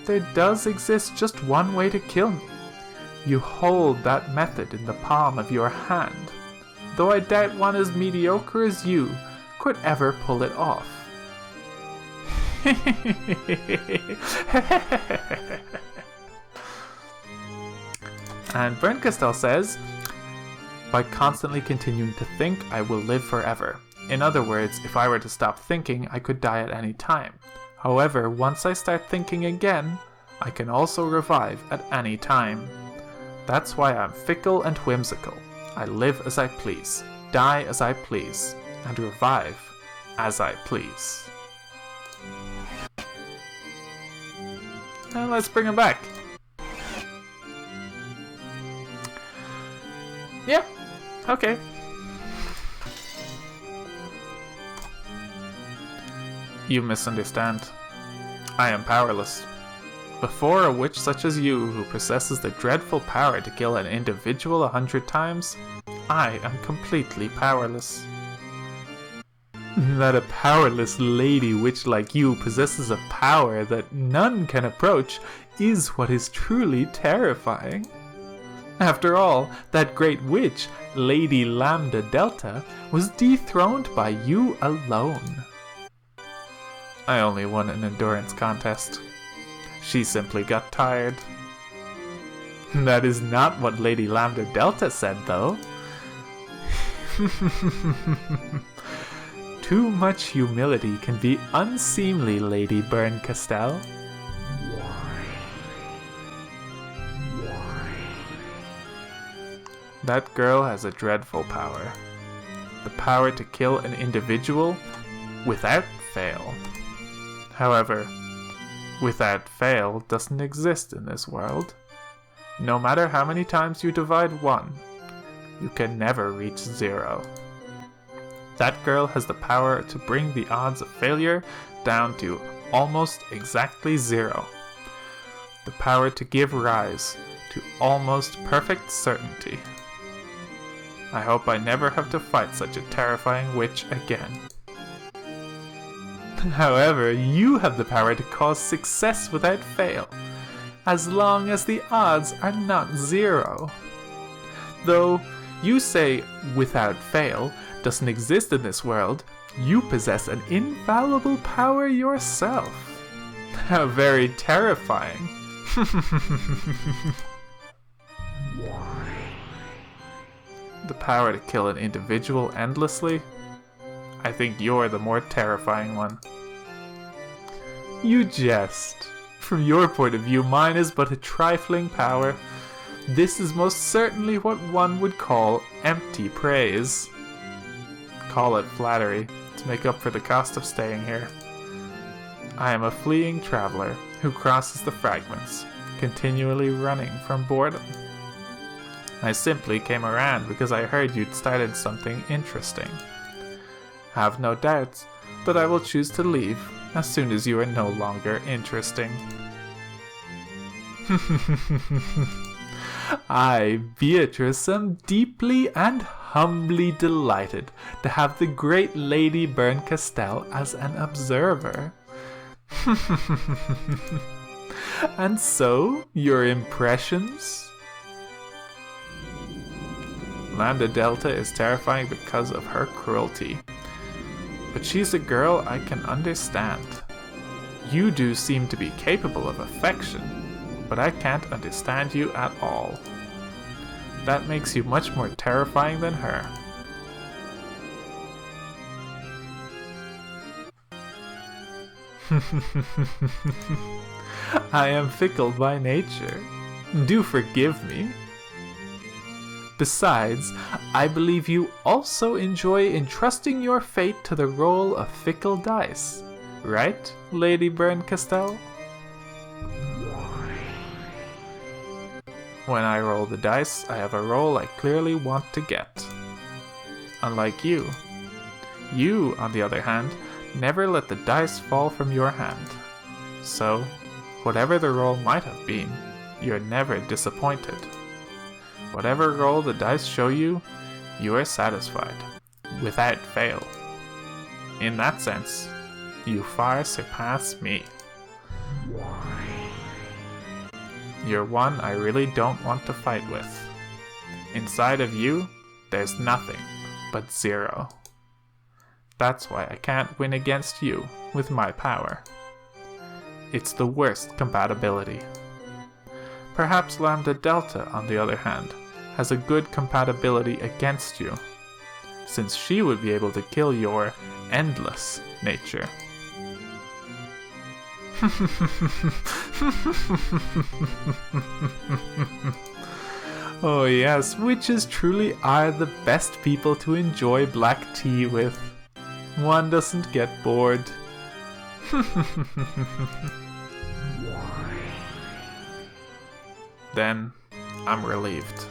there does exist just one way to kill me. You hold that method in the palm of your hand, though I doubt one as mediocre as you could ever pull it off. And Berncastel says, by constantly continuing to think, I will live forever. In other words, if I were to stop thinking, I could die at any time. However, once I start thinking again, I can also revive at any time. That's why I'm fickle and whimsical. I live as I please, die as I please, and revive as I please. And let's bring him back. Yep. Okay. You misunderstand. I am powerless. Before a witch such as you, who possesses the dreadful power to kill an individual 100 times, I am completely powerless. That a powerless lady witch like you possesses a power that none can approach is what is truly terrifying. After all, that great witch, Lady Lambda Delta, was dethroned by you alone. I only won an endurance contest. She simply got tired. That is not what Lady Lambda Delta said, though. Too much humility can be unseemly, Lady Berncastel. That girl has a dreadful power. The power to kill an individual without fail. However, without fail doesn't exist in this world. No matter how many times you divide 1, you can never reach 0. That girl has the power to bring the odds of failure down to almost exactly 0. The power to give rise to almost perfect certainty. I hope I never have to fight such a terrifying witch again. However, you have the power to cause success without fail, as long as the odds are not 0. Though you say without fail doesn't exist in this world, you possess an infallible power yourself. How very terrifying. The power to kill an individual endlessly? I think you're the more terrifying one. You jest. From your point of view, mine is but a trifling power. This is most certainly what one would call empty praise. Call it flattery, to make up for the cost of staying here. I am a fleeing traveler who crosses the fragments, continually running from boredom. I simply came around because I heard you'd started something interesting. Have no doubts that I will choose to leave as soon as you are no longer interesting. I, Beatrice, am deeply and humbly delighted to have the great Lady Berncastel as an observer. And so, your impressions? Lambda Delta is terrifying because of her cruelty. But she's a girl I can understand. You do seem to be capable of affection, but I can't understand you at all. That makes you much more terrifying than her. I am fickle by nature. Do forgive me. Besides, I believe you also enjoy entrusting your fate to the roll of fickle dice. Right, Lady Berncastel? When I roll the dice, I have a roll I clearly want to get. Unlike you. You, on the other hand, never let the dice fall from your hand. So, whatever the roll might have been, you're never disappointed. Whatever roll the dice show you, you are satisfied, without fail. In that sense, you far surpass me. You're one I really don't want to fight with. Inside of you, there's nothing but 0. That's why I can't win against you with my power. It's the worst compatibility. Perhaps Lambda Delta, on the other hand, has a good compatibility against you, since she would be able to kill your endless nature. Oh yes, witches truly are the best people to enjoy black tea with. One doesn't get bored. Then, I'm relieved.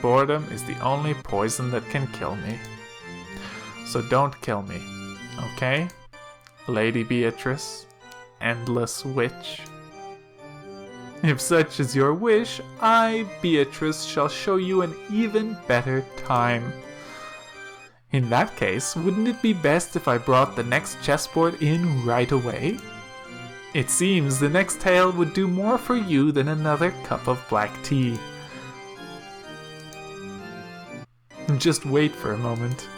Boredom is the only poison that can kill me. So don't kill me, okay? Lady Beatrice, endless witch. If such is your wish, I, Beatrice, shall show you an even better time. In that case, wouldn't it be best if I brought the next chessboard in right away? It seems the next tale would do more for you than another cup of black tea. Just wait for a moment.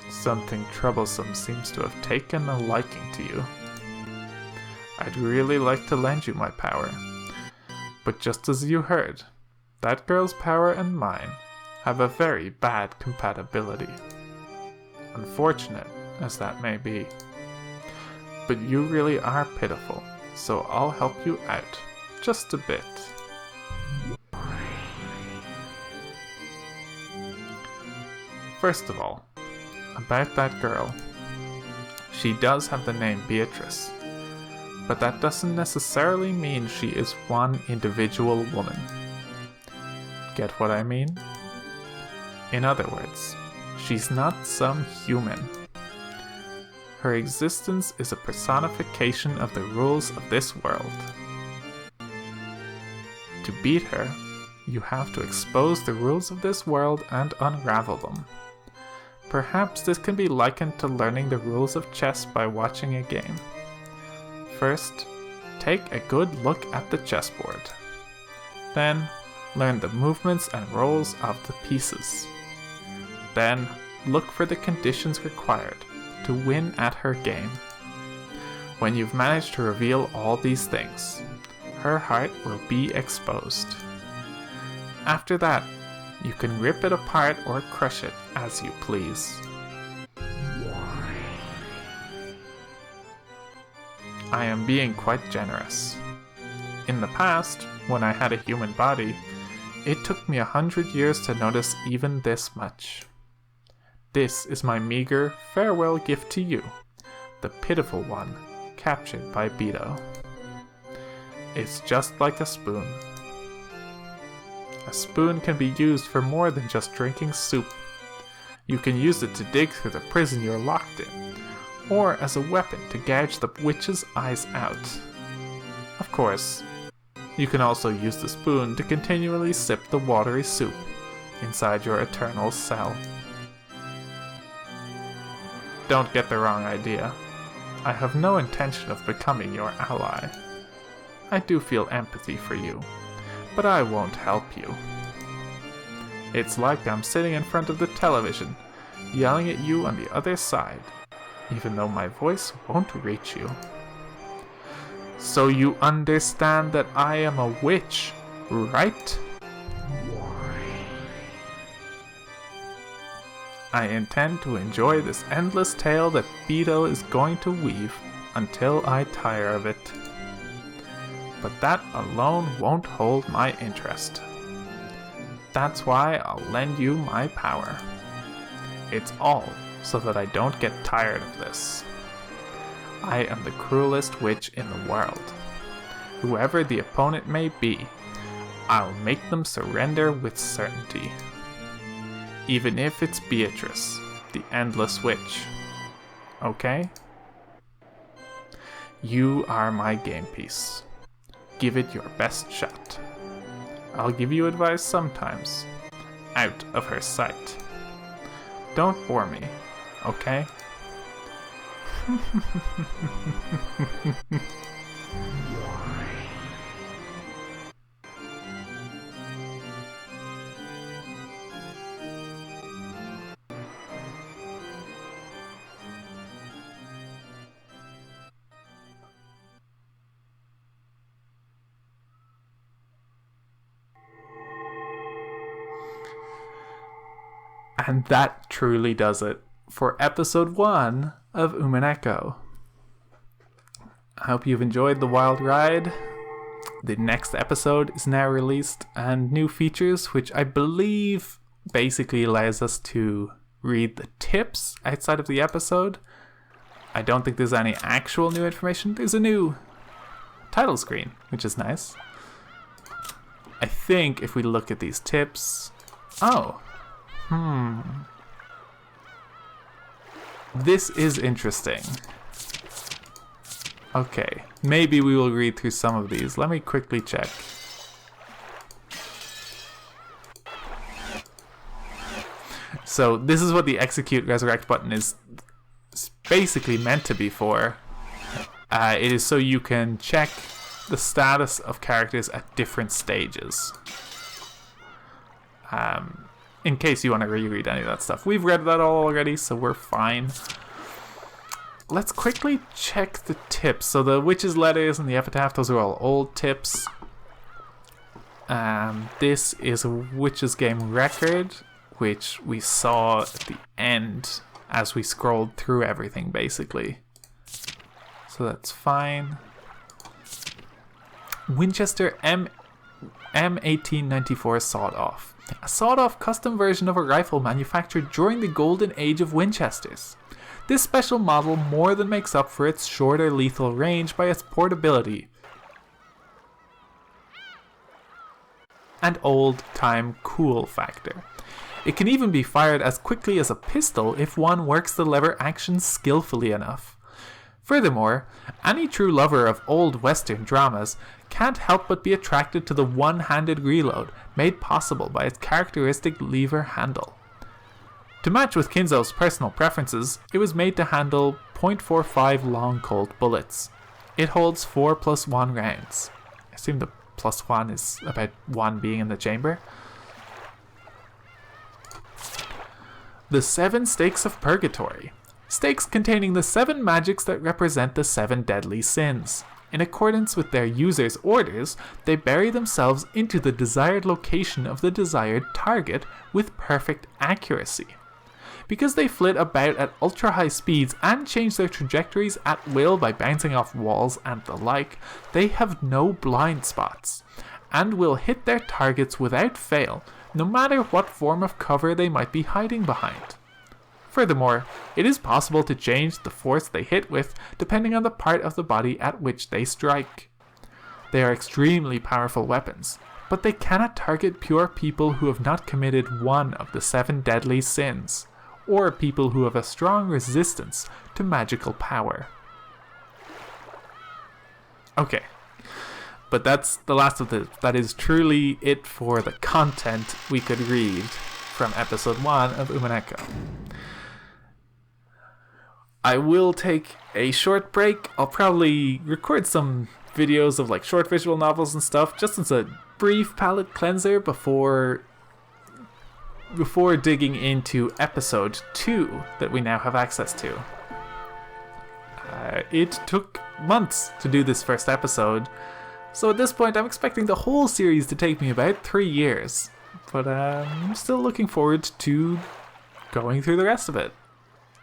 Something troublesome seems to have taken a liking to you. I'd really like to lend you my power, but just as you heard, that girl's power and mine have a very bad compatibility. Unfortunate as that may be. But you really are pitiful, so I'll help you out, just a bit. First of all, about that girl. She does have the name Beatrice, but that doesn't necessarily mean she is one individual woman. Get what I mean? In other words, she's not some human. Her existence is a personification of the rules of this world. To beat her, you have to expose the rules of this world and unravel them. Perhaps this can be likened to learning the rules of chess by watching a game. First, take a good look at the chessboard. Then, learn the movements and roles of the pieces. Then, look for the conditions required to win at her game. When you've managed to reveal all these things, her heart will be exposed. After that, you can rip it apart or crush it as you please. I am being quite generous. In the past, when I had a human body, it took me 100 years to notice even this much. This is my meager farewell gift to you, the pitiful one captured by Beto. It's just like a spoon. A spoon can be used for more than just drinking soup. You can use it to dig through the prison you're locked in, or as a weapon to gouge the witch's eyes out. Of course, you can also use the spoon to continually sip the watery soup inside your eternal cell. Don't get the wrong idea. I have no intention of becoming your ally. I do feel empathy for you, but I won't help you. It's like I'm sitting in front of the television, yelling at you on the other side, even though my voice won't reach you. So you understand that I am a witch, right? I intend to enjoy this endless tale that Beto is going to weave until I tire of it. But that alone won't hold my interest. That's why I'll lend you my power. It's all so that I don't get tired of this. I am the cruelest witch in the world. Whoever the opponent may be, I'll make them surrender with certainty. Even if it's Beatrice, the endless witch. Okay? You are my game piece. Give it your best shot. I'll give you advice sometimes, out of her sight. Don't bore me, okay? And that truly does it for episode 1 of Umineko. I hope you've enjoyed the wild ride. The next episode is now released, and new features, which I believe basically allows us to read the tips outside of the episode. I don't think there's any actual new information. There's a new title screen, which is nice. I think if we look at these tips... This is interesting. Okay, maybe we will read through some of these. Let me quickly check. So this is what the execute resurrect button is basically meant to be for. It is so you can check the status of characters at different stages. In case you want to reread any of that stuff. We've read that all already, so we're fine. Let's quickly check the tips. So the witch's letters and the epitaph, those are all old tips. This is a witch's game record, which we saw at the end as we scrolled through everything, basically. So that's fine. Winchester M1894 sawed-off. A sawed-off custom version of a rifle manufactured during the golden age of Winchesters. This special model more than makes up for its shorter lethal range by its portability and old-time cool factor. It can even be fired as quickly as a pistol if one works the lever action skillfully enough. Furthermore, any true lover of old Western dramas can't help but be attracted to the one-handed reload made possible by its characteristic lever handle. To match with Kinzo's personal preferences, it was made to handle .45 long Colt bullets. It holds 4+1 rounds. I assume the +1 is about 1 being in the chamber. The 7 Stakes of Purgatory. Stakes containing the 7 magics that represent the 7 deadly sins. In accordance with their users' orders, they bury themselves into the desired location of the desired target with perfect accuracy. Because they flit about at ultra-high speeds and change their trajectories at will by bouncing off walls and the like, they have no blind spots, and will hit their targets without fail, no matter what form of cover they might be hiding behind. Furthermore, it is possible to change the force they hit with depending on the part of the body at which they strike. They are extremely powerful weapons, but they cannot target pure people who have not committed one of the 7 deadly sins, or people who have a strong resistance to magical power. Okay, but that's the last of that is truly it for the content we could read from episode 1 of Umineko. I will take a short break. I'll probably record some videos of like short visual novels and stuff just as a brief palate cleanser before digging into episode 2 that we now have access to. It took months to do this first episode, so at this point I'm expecting the whole series to take me about 3 years, but I'm still looking forward to going through the rest of it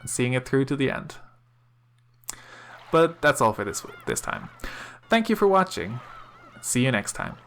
and seeing it through to the end. But that's all for this time. Thank you for watching. See you next time.